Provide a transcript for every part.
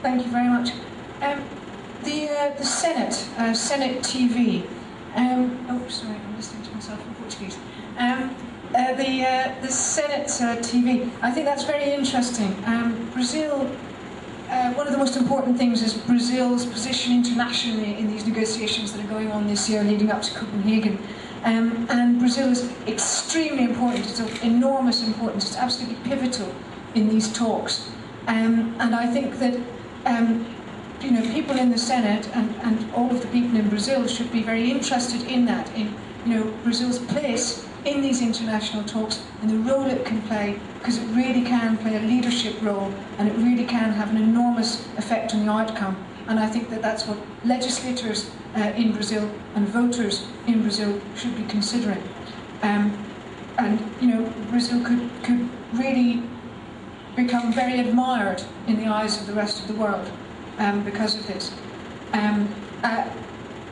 Thank you very much. The Senate TV. Oh, sorry, I'm listening to myself in Portuguese. The Senate TV. I think that's very interesting. Brazil. One of the most important things is Brazil's position internationally in these negotiations that are going on this year, leading up to Copenhagen. And Brazil is extremely important. It's of enormous importance. It's absolutely pivotal in these talks. And I think that people in the Senate and all of the people in Brazil should be very interested in that, in Brazil's place in these international talks and the role it can play, because it really can play a leadership role and it really can have an enormous effect on the outcome. And I think that that's what legislators in Brazil and voters in Brazil should be considering. Brazil could really become very admired in the eyes of the rest of the world because of this.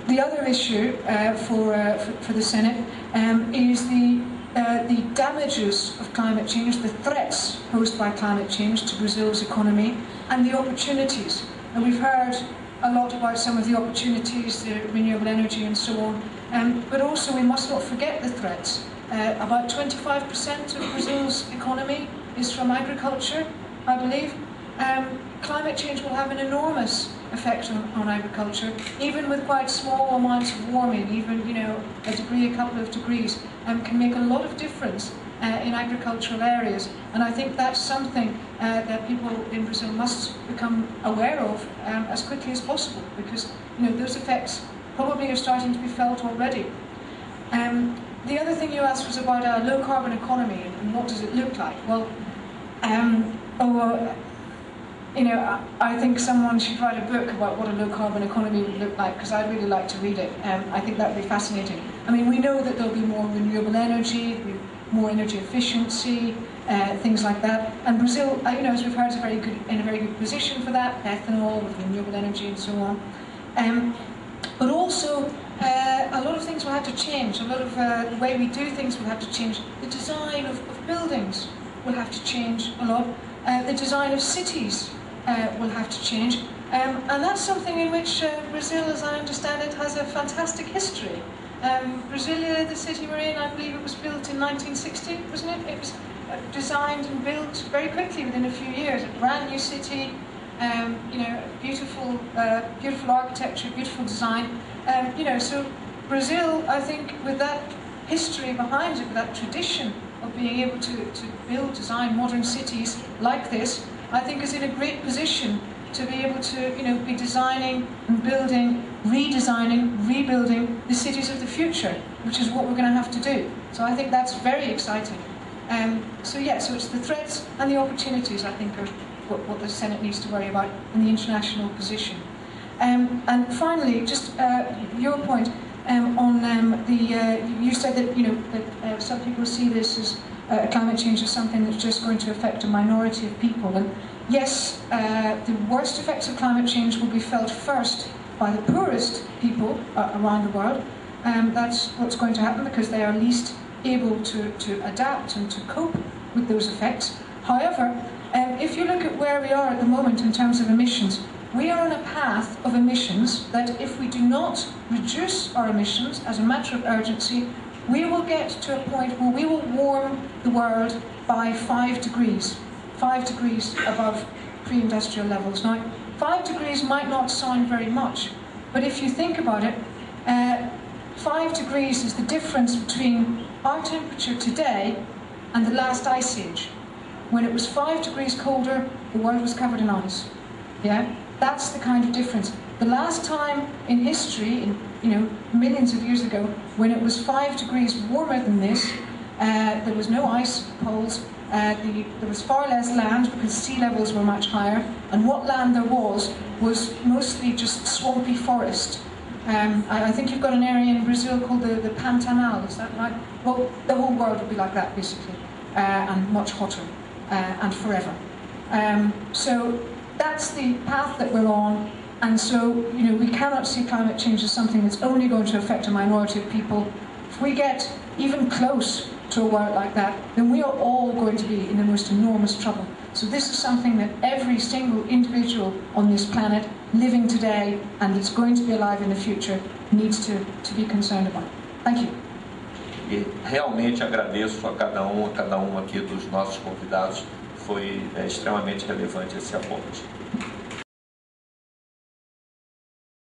The other issue for the Senate is the damages of climate change, the threats posed by climate change to Brazil's economy, and the opportunities. And we've heard a lot about some of the opportunities, the renewable energy and so on, but also we must not forget the threats. About 25% of Brazil's economy is from agriculture, I believe. Climate change will have an enormous effect on agriculture, even with quite small amounts of warming, even a degree, a couple of degrees, can make a lot of difference in agricultural areas. And I think that's something that people in Brazil must become aware of as quickly as possible, because those effects probably are starting to be felt already. The other thing you asked was about a low-carbon economy and what does it look like. Well, I think someone should write a book about what a low-carbon economy would look like, because I'd really like to read it. I think that would be fascinating. I mean, we know that there'll be more renewable energy, more energy efficiency, things like that. And Brazil, as we've heard, is in a very good position for that, ethanol, with renewable energy and so on. But also, a lot of things will have to change. A lot of the way we do things will have to change. The design of buildings will have to change a lot. The design of cities will have to change. And that's something in which Brazil, as I understand it, has a fantastic history. Brasilia, the city we're in, I believe it was built in 1960, wasn't it? It was designed and built very quickly within a few years. A brand new city, beautiful architecture, beautiful design. So Brazil, I think, with that history behind it, with that tradition of being able to build, design modern cities like this, I think is in a great position to be able to be designing and building, redesigning, rebuilding the cities of the future, which is what we're going to have to do. So I think that's very exciting. So it's the threats and the opportunities, I think, are what the Senate needs to worry about in the international position. And finally, just your point on you said that some people see this as climate change as something that's just going to affect a minority of people. And yes, the worst effects of climate change will be felt first by the poorest people around the world. That's what's going to happen, because they are least able to adapt and to cope with those effects. However, if you look at where we are at the moment in terms of emissions, we are on a path of emissions that, if we do not reduce our emissions as a matter of urgency, we will get to a point where we will warm the world by 5 degrees. 5 degrees above pre-industrial levels. Now, 5 degrees might not sound very much, but if you think about it, 5 degrees is the difference between our temperature today and the last ice age. When it was 5 degrees colder, the world was covered in ice. Yeah? That's the kind of difference. The last time in history, millions of years ago, when it was 5 degrees warmer than this, there was no ice poles, there was far less land because sea levels were much higher, and what land there was mostly just swampy forest. I think you've got an area in Brazil called the Pantanal, is that right? Well, the whole world would be like that, basically, and much hotter, and forever. So that's the path that we're on, and so we cannot see climate change as something that's only going to affect a minority of people. If we get even close to a world like that, then we are all going to be in the most enormous trouble. So this is something that every single individual on this planet, living today and that's going to be alive in the future, needs to be concerned about. Thank you. E realmente agradeço a cada um aqui dos nossos convidados, foi extremamente relevante esse aporte.